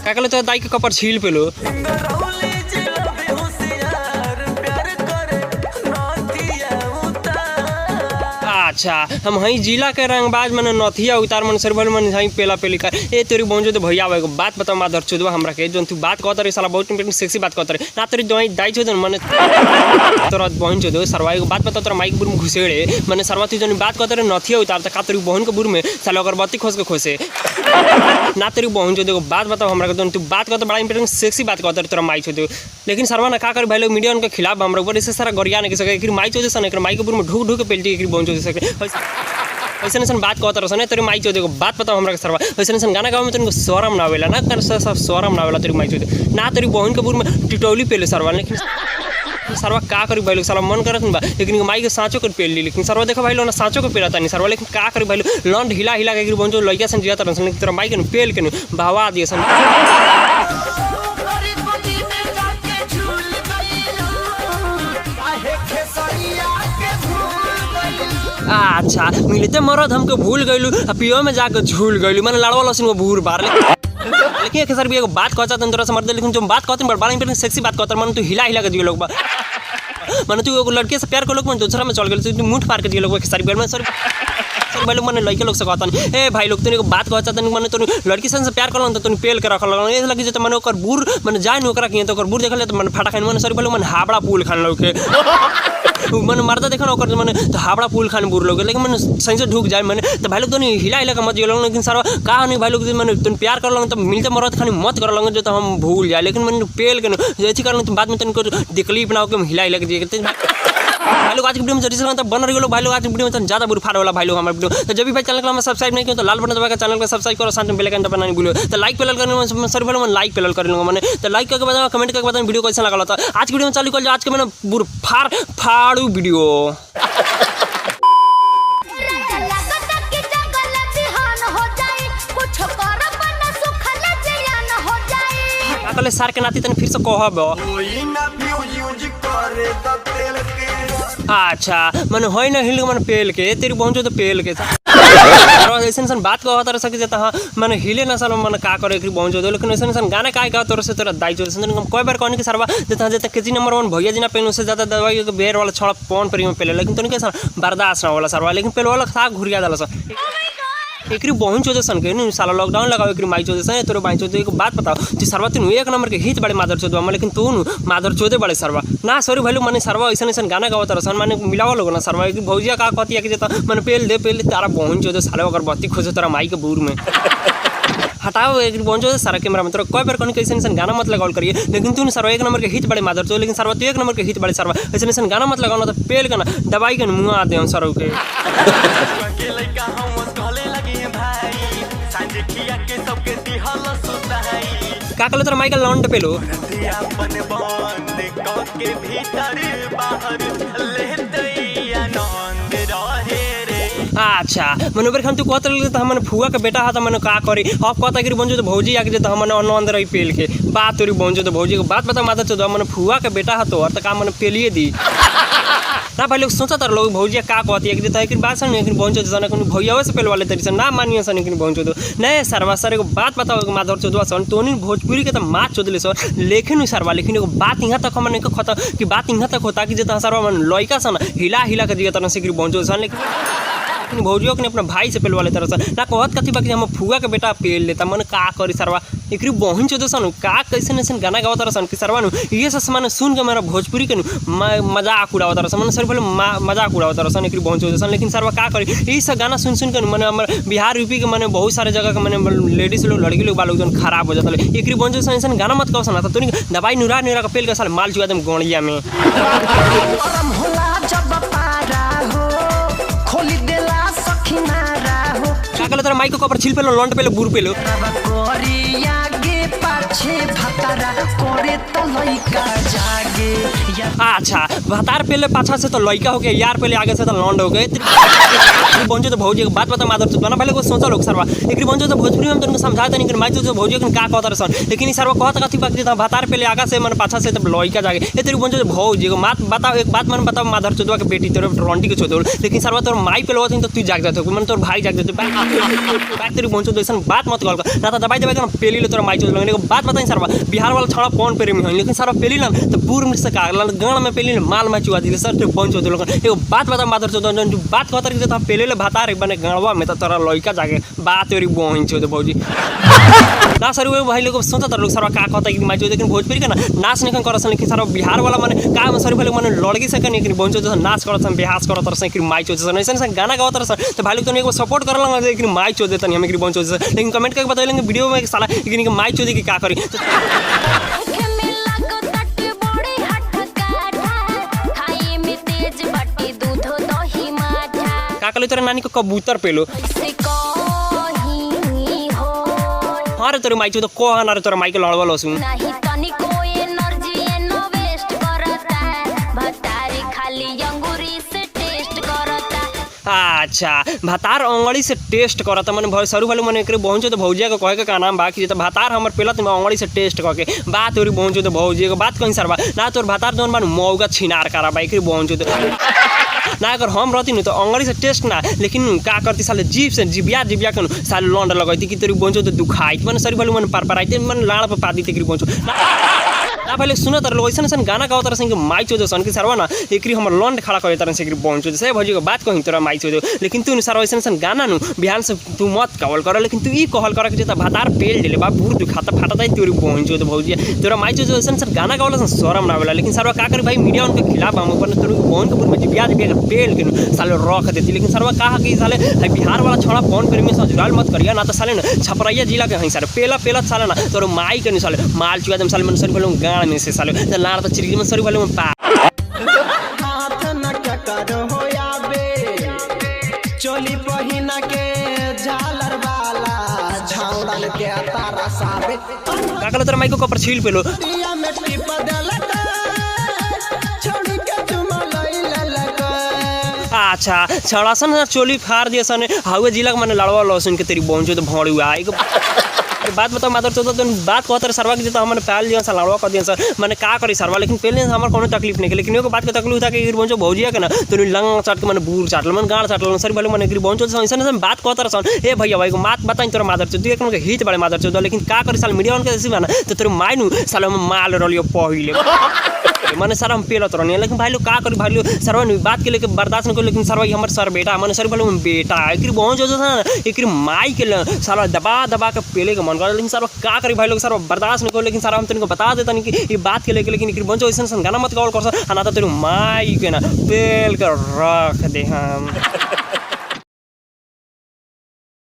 काकले तो दाई के कपर छील पेलो। अच्छा हम हई जिला के रंगबाज मन नथिया उतार मन सरबल मन हई पेला पेली कर ए तेरी बहनचोद भैया आवे बात बता मादर चोदवा हमरा के जोन तू बात कहत रे साला बहुत सेक्सी बात कहत रे ना तेरी दोई दाई चोदन मन तोरा बहनचोद सरवा के बात बता तोरा माइक बुर में घुसेड़े मन सरवा तू जोन बात कहत रे नथिया उतार त का तेरी बहन के बुर में साला अगरबत्ती खोस के खोसे ना तेरी बहनचोद को बात बताओ हमरा के जोन तू बात कहत बड़ा इंपॉर्टेंट सेक्सी बात कहत रे तोरा माइक चोद लेकिन सरवा ना का कर भाई लोग मीडिया उनके खिलाफ हमरा ऊपर से सारा गरिया नहीं सके कि माइक चोद सन एक माइक के बुर में ढुक ढुक के पेलती एक बहनचोद सके ऐसा ऐसा बात कहता रहा तेरे माइक चौधरी को बात बताओ हमरा के सरवा ऐसा ऐसा गाना गावे में तेरे शर्म ना आवेला ना कर सब शर्म ना आवेला तेरी माइक चौधरी ना तेरी बहन के बुर में टिटौली पेले सरवा लेकिन सरवा का करी भाई लोग साला मन करत बा लेकिन माइक के सांचो कर पेल ली लेकिन सरवा देखो भाई लोग ना सांचो के पेलता नहीं सरवा लेकिन का करी भाई लोग लंड हिला हिला के बहन जो लइका सन जियात रहन तेरा माइक के पेल के बहवा दिए सन। अच्छा मिलते मरद हमको भूल गइलू पियो में जाकर झूल गइलू मैंने लड़वा लसन को भूर बार लेकिन एक सर भी एक बात कहता तंदरा से मर्द लेकिन जो बात कहते हैं बड़ा इंपॉर्टेंट सेक्सी बात कहता मन तू हिला हिला के दिए लोग मन तू एगो लड़के से प्यार कर लोग मन दूसरा में चल गेल तू मुंह फाड़ के दिए लोग सारी बेर में सर भाई लोग मैंने लड़के लोग से कहता ए भाई लोग तूने बात कहता तनी मैंने तू लड़की सन से प्यार कर तो तू पेल के रखल ए लगी जे मैंने ओकर बुर मैंने जाय न ओकरा किए तो ओकर बुर देखल तो मैंने फाटा खान मैंने सर भाई लोग मैंने हाबड़ा पुल खान लोग के मैंने मरता देखा ओकर मैंने तो हाबड़ा पुल खान बुर लोग लेकिन मैंने सही से ढुक जाए मैंने तो भाई लोग तो हिला हिला के मत गेल लेकिन सर कहा नहीं भाई लोग मैंने तुम प्यार कर तो मिलते मरद खानी मत कर लगे जो तो हम भूल जाए लेकिन मैंने पेल के जैसी कर बाद में तुमको दिकली बनाओ के हिला हिला के दिए भाई लोग आज की वीडियो में जरूर तो बन रही भाई लोग आज की वीडियो में ज़्यादा बुर फाड़ वाला भाई लोग हमारे वीडियो तो जब भी भाई चैनल को सब्सक्राइब नहीं किया तो लाल बटन दबाकर चैनल को सब्सक्राइब करो साथ में बेल आइकन दबाना नहीं भूलो तो लाइक पेल करने सर भाई मैं लाइक पेल कर लूँगा मैंने तो लाइक करके बताऊँ कमेंट करके बताऊँ वीडियो कैसा लगा था आज की वीडियो में चालू कर आज के मैंने बुर फाड़ू वीडियो सार के नाती तन फिर से कहब अच्छा मन होई ना हिल मन पेल के तेरी बहन जो तो पेल के ऐसा बात कहता रह सके हाँ मैंने हिले ना सर मन का करे बहन जो लेकिन ऐसा गाना का गा तोर से तोरा दाई जो कई बार कहने की सरवा देता जेता केजी नंबर 1 भैया जी ना पेन उससे ज़्यादा दवाई बेर वाला छड़ा पौन पर पेले लेकिन तो कैसा बर्दाश्त ना वाला सरवा लेकिन पेल वाला था घुरिया डाला सर एक बहन चौदह सन के नहीं साला लॉकडाउन लगाओ एक माई चौदह सन तोर बाई चौदह एक बात बताओ जी सरवा तीन एक नंबर के हित बड़े मादर चौदह लेकिन तू मादर चौदह बड़े सरवा ना सॉरी भाई मैंने सरवा ऐसा ऐसा गाना गाओ तरह मैंने मिलावा लोग ना सरवा एक भौजिया का कहती है कि जेता मैंने पेल दे तारा बहन चौदह साले अगर बत्ती खोजे तोरा माई के बूर में हटाओ एक बहन चौदह सारा कैमरा में तोरा कोई बार कहने ऐसा ऐसा गाना मत लगाओ करिए लेकिन तू सरवा एक नंबर के हित बड़े मादर चौदह लेकिन सरवा तू एक नंबर के हित बड़े सरवा ऐसा ऐसा गाना मत लगाओ तो पेल का ना दवाई के मुँह आते हैं सरव के का कल तोरा माइकल लॉन्ड पेलो अच्छा मैंने ऊपर खान तू कहते हमने फुआ के बेटा था मैंने का करी अब कहता कि बन जो तो भौजी आके जो हमने आनंद रही पेल के बात तोरी बन जो तो भौजी को बात बता माता चौदह मैंने फुआ के बेटा तो और तो काम मैंने पेलिए दी ना भाई लोग सोचा तर लोग भौजिया का कहती है कि देता है कि बात सन लेकिन पहुंचो सन भैया से पहले वाले तरीके से ना मानिए सन लेकिन पहुंचो तो नहीं सरवा सर एगो बात बताओ माधर चौदह सन तो भोजपुरी के तो मात चौदले सर लेकिन सरवा लेकिन एगो बात यहाँ तक हमने खता कि बात यहाँ तक होता कि जो सरवा मन लड़का सन हिला हिला के दिया तरह से पहुंचो सन लेकिन भौजियों के अपने भाई से पेलवा लेता रहा ना कहत कथी बाकी हम फुआ के बेटा पेल लेता मन का करी सरवा एक बहन चौदह सन का कैसे ऐसे गाना गावत रहा कि सरवा ये सब मैंने सुन के मेरा भोजपुरी के मजाक उड़ावत रहा मैंने सर पहले मजाक उड़ावत रहा एक बहन चौदह सन लेकिन सरवा का करी ये सब गाना सुन के मैंने हमारे बिहार यूपी के मैंने बहुत सारे जगह के मैंने लेडीज लोग लड़की लोग बाल लोग खराब हो जाता है एक बहन चौदह ऐसा गाना मत कहो सना तो दवाई नुरा नुरा का पेल का साल माल चुका दम गौड़िया में तेरा माइक को कपर छिल पेलो लॉन्ड पेलो बुर पेलो अच्छा भतार पेले पाछा से तो लड़का हो गया यार पेले आगे से तो लॉन्ड हो गए बंजो तो भौजी के बात बता मादर चोद बना पहले को सोचा लोग सरवा एकरी बंजो तो भोजपुरी में तुमको समझाता नहीं कि माई चोद भौजी के का कहत सन लेकिन ई सरवा कहत कथी बात देता भातार पहले आगा से मन पाछा से तब लइका जागे ए तेरी बंजो तो भौजी को बात बताओ एक बात मन बताओ मादर चोदवा के बेटी तेरे रंडी के चोदल लेकिन सरवा तोर माई पे लगत तो तू जाग जात मन तोर भाई जाग जात बात तेरी बंजो तो ऐसन बात मत कल ना तो दबाई देबे पेली ले तोर माई चोद लगने को बात बताई सरवा बिहार वाला छड़ा कौन प्रेमी है लेकिन सरवा पेली ना तो पूर्व में से का गांव में पेली माल में चुआ दिले सर बंजो तो लोग एगो बात बता मादर चोद जो बात कहत कि तो पेले ले भातार बने गांव में तो तोरा लइका जागे बात तेरी बहिन चोद भौजी ना सर वो भाई लोग सोचा लोग सरवा का कहता कि माई चोद लेकिन भोजपुरी का ना नाच नहीं करसन लेकिन सरवा बिहार वाला माने का में सर भाई माने लड़की से कनी बंजो तो नाच करसन बिहास करत रसन कि माई चोद से ऐसा गाना गावत रसन तो भाई लोग तो एगो सपोर्ट करलन लेकिन माई चोद देतन हम कि बंजो से लेकिन कमेंट करके बताइलेंगे वीडियो में साला कि माई चोद की का करी का कले तोरे नानी को कबूतर पेलो हाँ रे तोरे माई चोद को ना रे तोरे माई के लड़वा लसू नहीं तनी कोई एनर्जी एनो वेस्ट करता भतारी खाली अंगूरी से टेस्ट करता अच्छा भातार अंगड़ी से टेस्ट करता मैंने सरू भाई मैंने एक पहुँचो तो भौजिया को कहे के का नाम बाकी तो भातार हमारे पहला तुम अंगड़ी से टेस्ट करके बात तोरी पहुँचो तो भौजिया को बात कहीं सरवा ना तोर भातार जौन बन मौगा छिनार करा बाइक पहुँचो तो ना अगर हम रहती नहीं तो अंगड़ी से टेस्ट ना लेकिन का करती साले जीप से जिबिया के साले लौंड लगती कि तेरी बंचो तो दुखाई मैंने सरी भाई मैंने पर आई मैंने लाड़ पर पा दी तेरी बंचो ना पहले सुना तर लोग ऐसा गाना गाओ तरह से माई चोदो सन की सरवा ना एकरी हमर लौंड खड़ा करे तरह से बंचो से भौजी को बात कहीं तोरा माई चोदो लेकिन तू सरवा ऐसा गाना नु बिहान से तू मत कहल कर लेकिन तू ई कहल कर कि भातार पेल दिले बा बूढ़ दुखाता फाटा तोरी बंचो तो भौजी तोरा माई चोदो ऐसा गाना गावला शरम ना वाला लेकिन सरवा का कर भाई मीडिया उनके खिलाफ हम ऊपर तोरी बहन के पूर्व में जिबिया पेल के साले रख देती लेकिन सरवा कहा कि साले बिहार वाला छोड़ा कौन प्रेमी से जुड़ाल मत करिया ना तो साले ना छपरैया जिला के हई साले पेला साले ना तोर माई के नहीं साले माल चुआ दम साले मन सर भलो गाड़ में से साले लाड़ तो चिरगी में सर भलो में पा हाथ न करो हो याबे चोली पहिना के झालर वाला झाउड़न के तारा साबे का कल तोर माई को कपर छील पेलो दिया में टिप देलक छोड़ी के तुम लइला लग अच्छा छड़ासन चोली फाड़ दिया सन हावे जिला के माने लड़वा लसन के तेरी बंचो तो भौड़ुआ एक बात बताओ मादर चोद तो बात कहते सरवा के तो हमने पाल दिया लड़वा कर दिया सर मैंने का करी सरवा लेकिन पहले हमारे कोनो तकलीफ नहीं लेकिन एगो बात के तकलीफ था कि बंचो भौजिया के ना तो लंग चाट के मैंने बूर चाटल मन गाड़ चाटल सर भले मैंने बंचो ऐसा बात कहते सन ए भैया भाई को बात बताई तोरा मादर चोद एक हित बड़े मादर चोद लेकिन का करी साल मीडिया उनके जैसे ना तो तेरे मायनू साल माल रलियो पहिले मैंने सर हम पेलत रहनी लेकिन भाई लोग का करी भाई लोग सरवा बात के लेके बर्दाश्त नहीं कर लेकिन सरवा हमारे सर बेटा मैंने सर भाई बेटा एक बहुत जो था एक माई के सारा दबा के पेले के मन कर लेकिन सरवा का करी भाई लोग सर बर्दाश्त नहीं कर लेकिन सर हम तुमको बता देता नहीं कि ये बात के लेके लेकिन बहुत जो ऐसा गाना मत कॉल कर सर ना तो तेरे माई के ना पेल कर रख दे हम